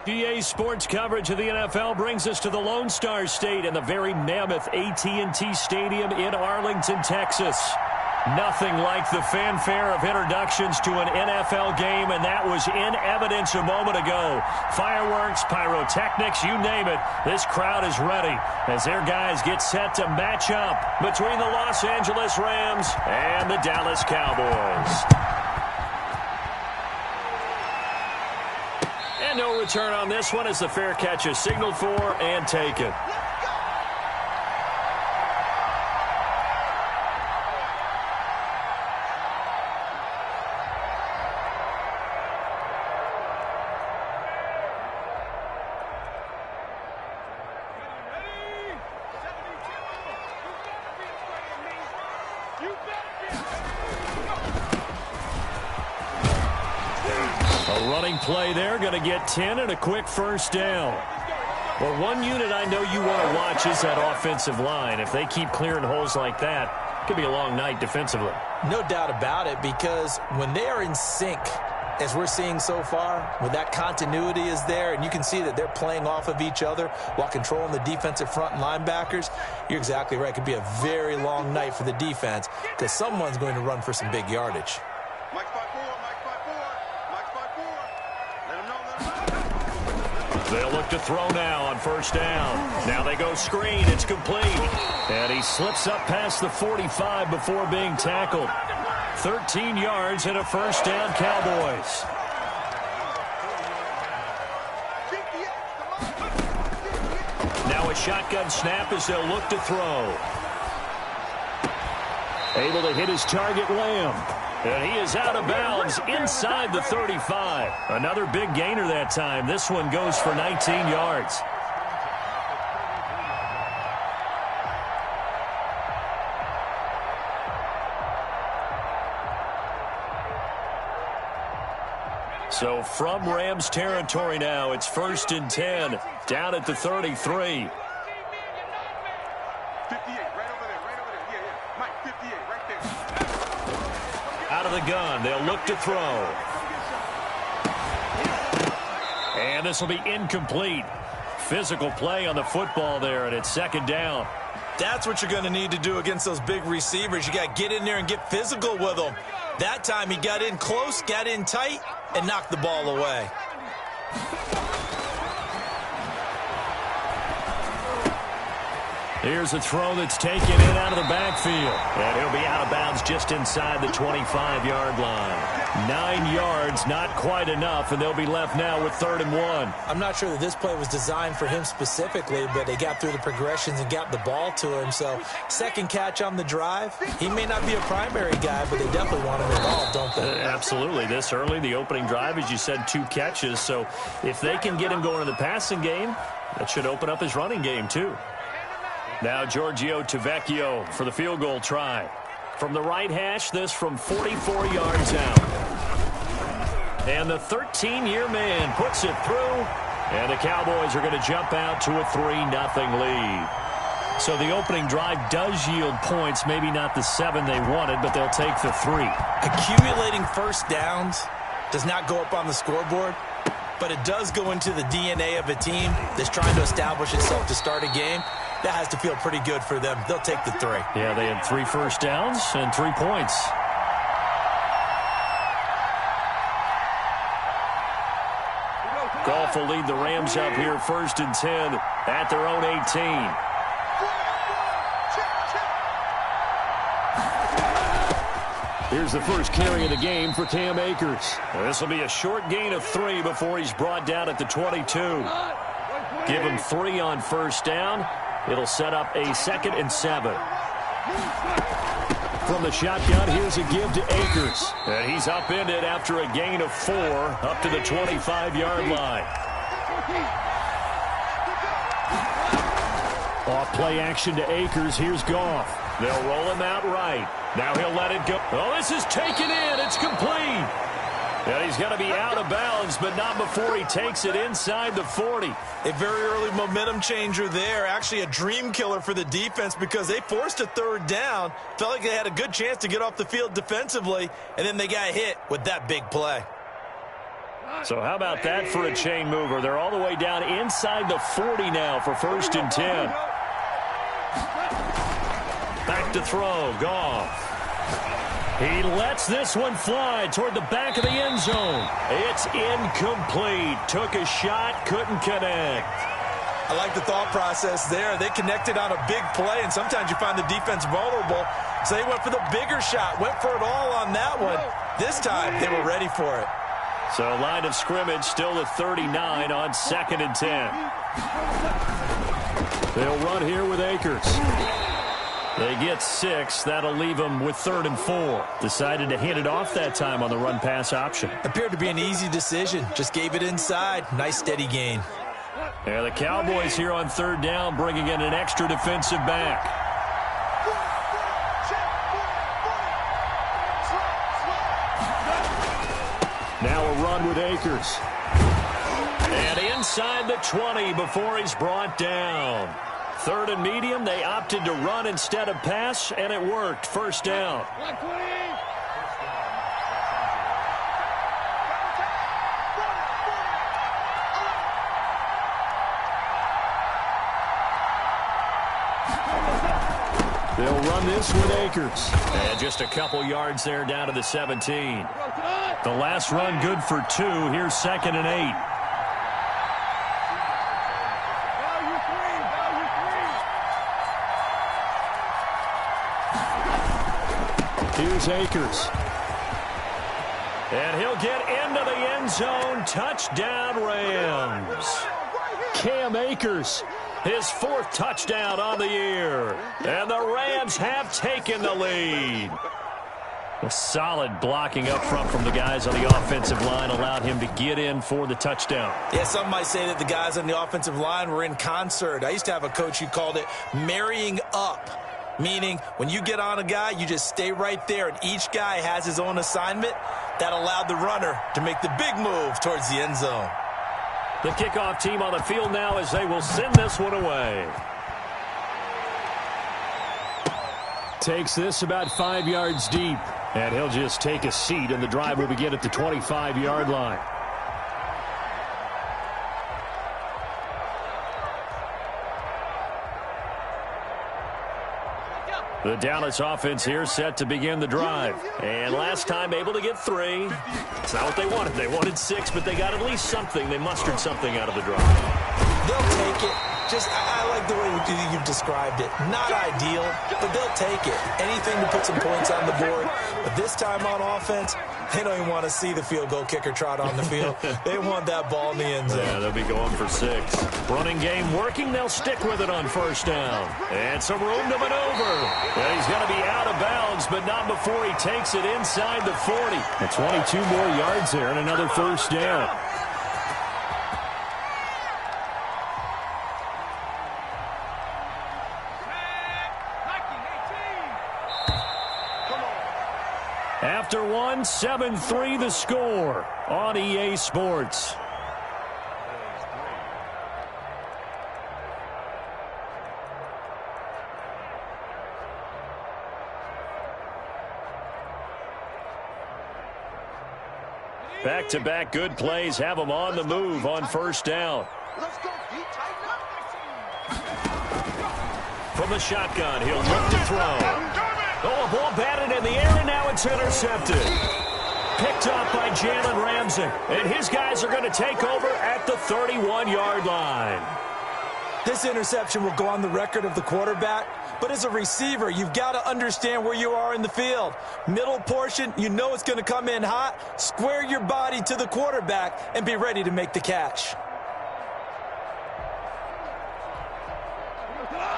EA Sports coverage of the NFL brings us to the Lone Star State and the very mammoth AT&T Stadium in Arlington, Texas. Nothing like the fanfare of introductions to an NFL game, and that was in evidence a moment ago. Fireworks, pyrotechnics, you name it. This crowd is ready as their guys get set to match up between the Los Angeles Rams and the Dallas Cowboys. And no return on this one as the fair catch is signaled for and taken. A running play there, going to get 10 and a quick first down. Well, one unit I know you want to watch is that offensive line. If they keep clearing holes like that, it could be a long night defensively. No doubt about it, because when they are in sync, as we're seeing so far, when that continuity is there and you can see that they're playing off of each other while controlling the defensive front and linebackers, you're exactly right. It could be a very long night for the defense because someone's going to run for some big yardage. They'll look to throw now on first down. Now they go screen. It's complete. And he slips up past the 45 before being tackled. 13 yards and a first down, Cowboys. Now a shotgun snap as they'll look to throw. Able to hit his target, Lamb. And he is out of bounds inside the 35. Another big gainer that time. This one goes for 19 yards. So from Rams territory now, it's 1st and 10, down at the 33. Out of the gun, they'll look to throw. And this will be incomplete. Physical play on the football there, and it's 2nd down. That's what you're going to need to do against those big receivers. You got to get in there and get physical with them. That time he got in close, got in tight, and knocked the ball away. Here's a throw that's taken in out of the backfield. And he'll be out of bounds just inside the 25-yard line. 9 yards, not quite enough, and they'll be left now with 3rd and 1. I'm not sure that this play was designed for him specifically, but they got through the progressions and got the ball to him. So, second catch on the drive. He may not be a primary guy, but they definitely want him involved, don't they? Absolutely. This early, the opening drive, as you said, 2 catches. So, if they can get him going in the passing game, that should open up his running game, too. Now Giorgio Tavecchio for the field goal try. From the right hash, this from 44 yards out. And the 13-year man puts it through. And the Cowboys are going to jump out to a 3-0 lead. So the opening drive does yield points. Maybe not the 7 they wanted, but they'll take the 3. Accumulating first downs does not go up on the scoreboard, but it does go into the DNA of a team that's trying to establish itself to start a game. That has to feel pretty good for them. They'll take the 3. Yeah, they had 3 first downs and 3 points. Goff will lead the Rams up here 1st and 10 at their own 18. Here's the first carry of the game for Cam Akers. This will be a short gain of 3 before he's brought down at the 22. Give him 3 on first down. It'll set up a 2nd and 7. From the shotgun, here's a give to Akers. And he's upended after a gain of 4 up to the 25-yard line. Off play action to Akers. Here's Goff. They'll roll him out right. Now he'll let it go. Oh, this is taken in. It's complete. And he's going to be out of bounds, but not before he takes it inside the 40. A very early momentum changer there. Actually a dream killer for the defense because they forced a 3rd down. Felt like they had a good chance to get off the field defensively, and then they got hit with that big play. So how about that for a chain mover? They're all the way down inside the 40 now for 1st and 10. Back to throw. Goff. He lets this one fly toward the back of the end zone. It's incomplete. Took a shot, couldn't connect. I like the thought process there. They connected on a big play, and sometimes you find the defense vulnerable. So they went for the bigger shot, went for it all on that one. This time, they were ready for it. So line of scrimmage still at 39 on 2nd and 10. They'll run here with Akers. They get 6. That'll leave them with 3rd and 4. Decided to hand it off that time on the run-pass option. Appeared to be an easy decision. Just gave it inside. Nice steady gain. Yeah, the Cowboys here on 3rd down, bringing in an extra defensive back. Now a run with Akers. And inside the 20 before he's brought down. 3rd and medium, they opted to run instead of pass, and it worked. 1st down. They'll run this with Akers. And just a couple yards there down to the 17. The last run good for 2. Here's 2nd and 8. Here's Akers. And he'll get into the end zone. Touchdown, Rams. Cam Akers, his 4th touchdown on the year. And the Rams have taken the lead. A solid blocking up front from the guys on the offensive line allowed him to get in for the touchdown. Yeah, some might say that the guys on the offensive line were in concert. I used to have a coach who called it marrying up, meaning when you get on a guy, you just stay right there, and each guy has his own assignment. That allowed the runner to make the big move towards the end zone. The kickoff team on the field now as they will send this one away. Takes this about 5 yards deep. And he'll just take a seat, and the drive will begin at the 25-yard line. The Dallas offense here set to begin the drive. And last time able to get 3. It's not what they wanted. They wanted 6, but they got at least something. They mustered something out of the drive. They'll take it. I like the way you've described it. Not ideal, but they'll take it. Anything to put some points on the board. But this time on offense, they don't even want to see the field goal kicker trot on the field. They want that ball in the end zone. Yeah, they'll be going for 6. Running game working. They'll stick with it on 1st down. And some room to maneuver. Yeah, he's going to be out of bounds, but not before he takes it inside the 40. And 22 more yards there and another 1st down. After 1, 7-3 the score on EA Sports. Back-to-back good plays have them on the move on 1st down. From the shotgun, he'll look to throw. Oh, a ball batted in the air, and now it's intercepted. Picked up by Jalen Ramsey. And his guys are going to take over at the 31-yard line. This interception will go on the record of the quarterback. But as a receiver, you've got to understand where you are in the field. Middle portion, you know it's going to come in hot. Square your body to the quarterback and be ready to make the catch.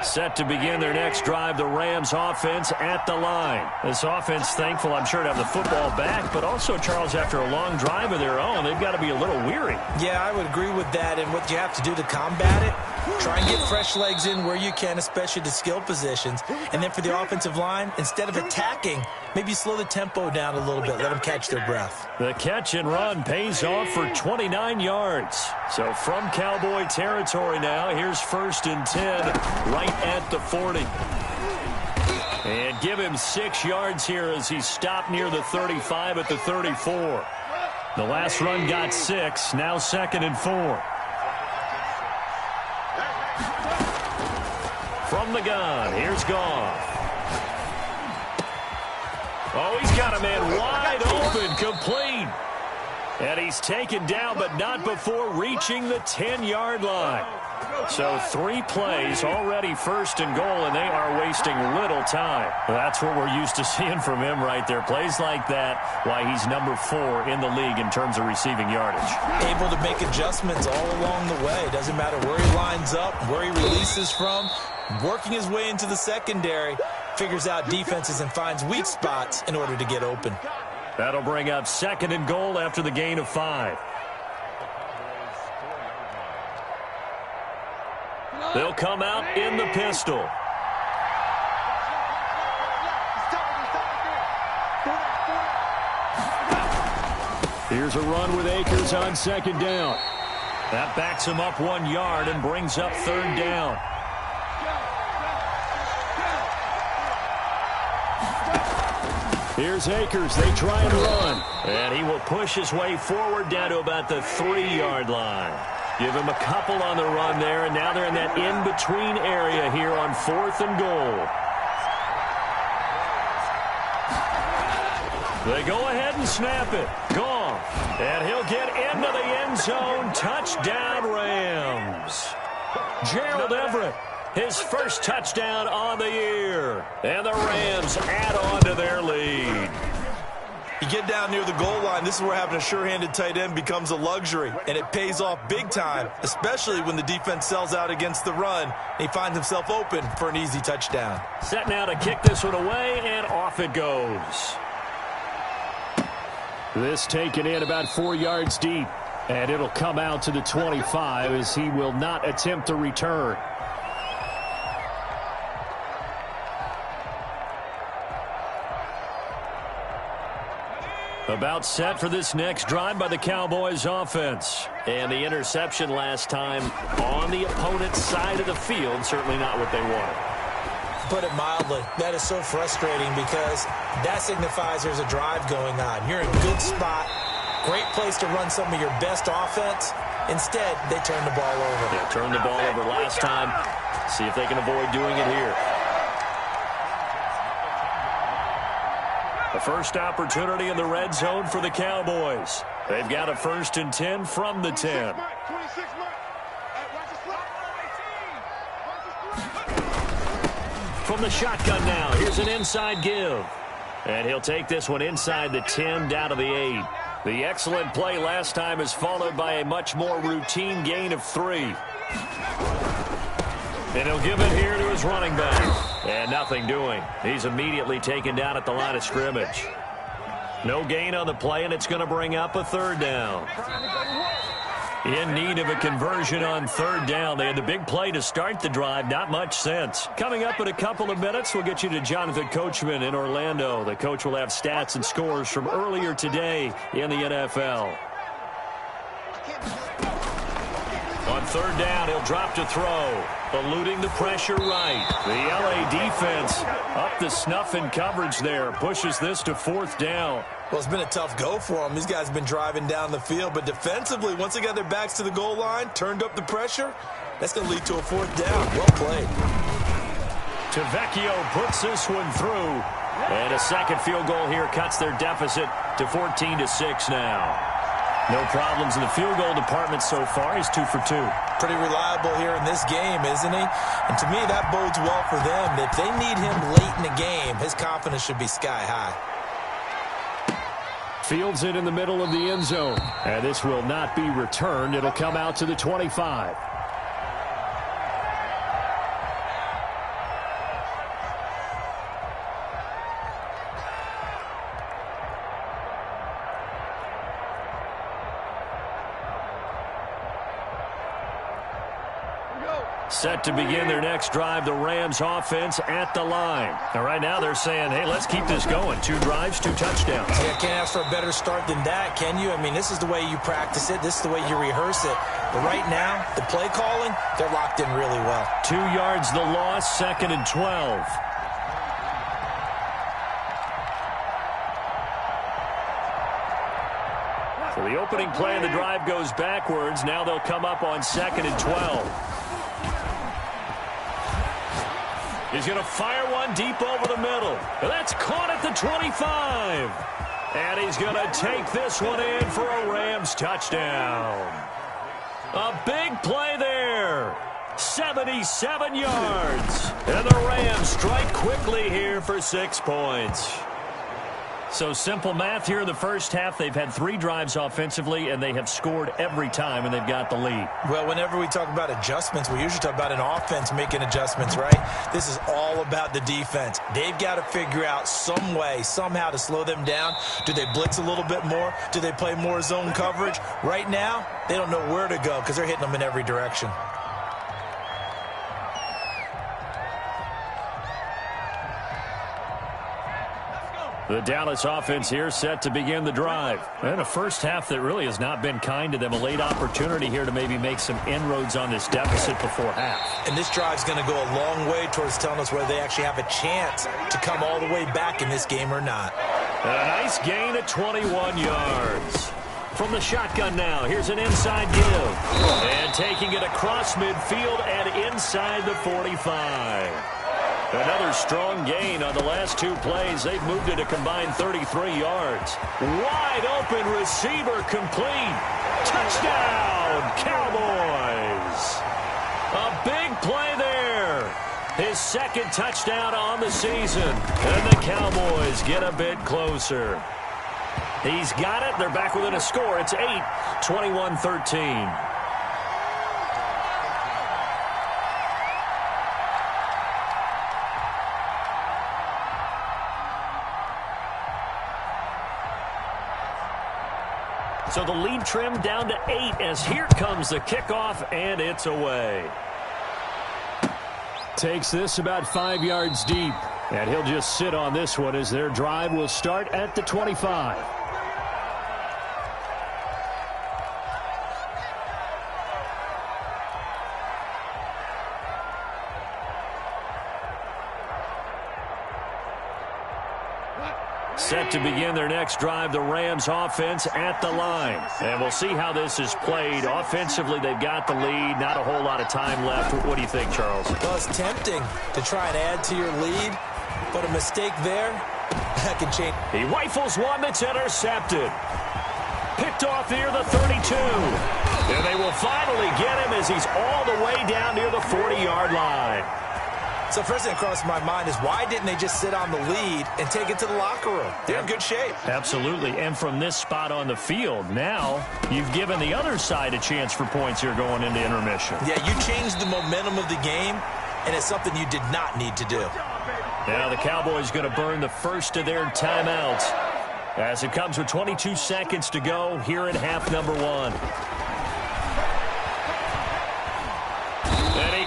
Set to begin their next drive, the Rams offense at the line. This offense thankful, I'm sure, to have the football back, but also, Charles, after a long drive of their own, they've got to be a little weary. Yeah, I would agree with that, and what you have to do to combat it, try and get fresh legs in where you can, especially the skill positions. And then for the offensive line, instead of attacking, maybe slow the tempo down a little bit, let them catch their breath. The catch and run pays off for 29 yards. So from Cowboy territory now, here's 1st and 10, right at the 40. And give him 6 yards here as he stopped near the 35 at the 34. The last run got 6. Now 2nd and 4. From the gun, here's Goff. Oh, he's got a man wide open, complete. And he's taken down, but not before reaching the 10-yard line. So 3 plays, already 1st and goal, and they are wasting little time. That's what we're used to seeing from him right there. Plays like that, why he's number 4 in the league in terms of receiving yardage. Able to make adjustments all along the way. Doesn't matter where he lines up, where he releases from. Working his way into the secondary, figures out defenses and finds weak spots in order to get open. That'll bring up 2nd and goal after the gain of 5. They'll come out in the pistol. Here's a run with Akers on 2nd down. That backs him up 1 yard and brings up 3rd down. Here's Akers. They try and run. And he will push his way forward down to about the 3-yard line. Give him a couple on the run there, and now they're in that in-between area here on 4th and goal. They go ahead and snap it. Gone. And he'll get into the end zone. Touchdown, Rams. Gerald Everett, his first touchdown on the year. And the Rams add on to their lead. You get down near the goal line, this is where having a sure-handed tight end becomes a luxury, and it pays off big time, especially when the defense sells out against the run, and he finds himself open for an easy touchdown. Set now to kick this one away, and off it goes. This taken in about 4 yards deep, and it'll come out to the 25 as he will not attempt to return. About set for this next drive by the Cowboys offense. And the interception last time on the opponent's side of the field, certainly not what they wanted. Put it mildly, that is so frustrating because that signifies there's a drive going on. You're in a good spot, great place to run some of your best offense. Instead, they turn the ball over. They turned the ball over last time. See if they can avoid doing it here. The first opportunity in the red zone for the Cowboys. They've got a 1st and 10 from the 10. From the shotgun now, here's an inside give. And he'll take this one inside the 10 down to the 8. The excellent play last time is followed by a much more routine gain of 3. And he'll give it here to his running back. And nothing doing. He's immediately taken down at the line of scrimmage. No gain on the play, and it's going to bring up a 3rd down. In need of a conversion on 3rd down. They had the big play to start the drive. Not much sense. Coming up in a couple of minutes, we'll get you to Jonathan Coachman in Orlando. The coach will have stats and scores from earlier today in the NFL. On 3rd down, he'll drop to throw. Eluding the pressure right. The LA defense up the snuff in coverage there. Pushes this to 4th down. Well, it's been a tough go for them. These guys have been driving down the field, but defensively, once they got their backs to the goal line, turned up the pressure, that's going to lead to a 4th down. Well played. Tavecchio puts this one through. And a second field goal here cuts their deficit to 14-6 now. No problems in the field goal department so far. He's 2 for 2. Pretty reliable here in this game, isn't he? And to me, that bodes well for them. If they need him late in the game, his confidence should be sky high. Fields it in the middle of the end zone. And this will not be returned. It'll come out to the 25. Set to begin their next drive, the Rams offense at the line. And right now they're saying, hey, let's keep this going. 2 drives, 2 touchdowns. Yeah, can't ask for a better start than that, can you? I mean, this is the way you practice it. This is the way you rehearse it. But right now, the play calling, they're locked in really well. 2 yards the loss, 2nd and 12. So the opening play of the drive goes backwards. Now they'll come up on 2nd and 12. He's going to fire one deep over the middle. That's caught at the 25. And he's going to take this one in for a Rams touchdown. A big play there. 77 yards. And the Rams strike quickly here for 6 points. So simple math here in the first half. They've had 3 drives offensively, and they have scored every time, and they've got the lead. Well, whenever we talk about adjustments, we usually talk about an offense making adjustments, right? This is all about the defense. They've got to figure out some way, somehow to slow them down. Do they blitz a little bit more? Do they play more zone coverage? Right now, they don't know where to go because they're hitting them in every direction. The Dallas offense here set to begin the drive. And a first half that really has not been kind to them. A late opportunity here to maybe make some inroads on this deficit before half. And this drive's going to go a long way towards telling us whether they actually have a chance to come all the way back in this game or not. And a nice gain of 21 yards. From the shotgun now, here's an inside give. And taking it across midfield and inside the 45. Another strong gain on the last 2 plays. They've moved it a combined 33 yards. Wide open receiver complete. Touchdown, Cowboys. A big play there. His 2nd touchdown on the season. And the Cowboys get a bit closer. He's got it. They're back within a score. It's 8, 21-13. So the lead trimmed down to 8 as here comes the kickoff, and it's away. Takes this about 5 yards deep, and he'll just sit on this one as their drive will start at the 25. Set to begin their next drive, the Rams offense at the line. And we'll see how this is played. Offensively, they've got the lead. Not a whole lot of time left. What do you think, Charles? Well, it's tempting to try and add to your lead, but a mistake there, that can change. He rifles one that's intercepted. Picked off near the 32. And they will finally get him as he's all the way down near the 40-yard line. So first thing that crosses my mind is why didn't they just sit on the lead and take it to the locker room? They're in good shape. Absolutely. And from this spot on the field, now you've given the other side a chance for points here going into intermission. Yeah, you changed the momentum of the game, and it's something you did not need to do. Now the Cowboys going to burn the first of their timeouts as it comes with 22 seconds to go here at half number 1.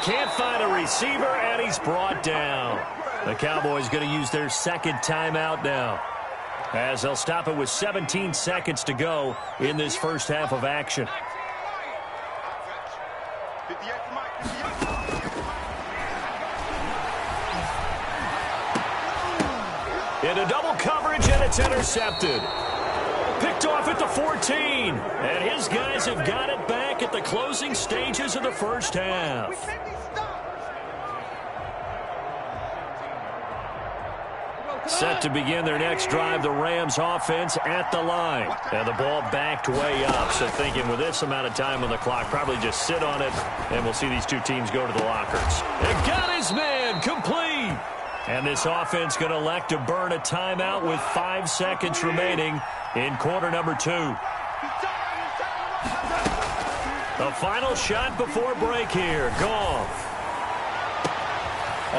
Can't find a receiver, and he's brought down. The Cowboys going to use their 2nd timeout now, as they'll stop it with 17 seconds to go in this first half of action. Into double coverage, and it's intercepted. Picked off at the 14, and his guys have got it back at the closing stages of the first half. Set to begin their next drive, the Rams offense at the line. And the ball backed way up, so thinking with this amount of time on the clock, probably just sit on it, and we'll see these 2 teams go to the lockers. And got his man complete. And this offense going to elect to burn a timeout with 5 seconds remaining in quarter number 2. The final shot before break here. Goff.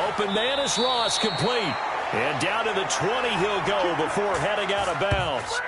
Open man is Ross, complete. And down to the 20 he'll go before heading out of bounds.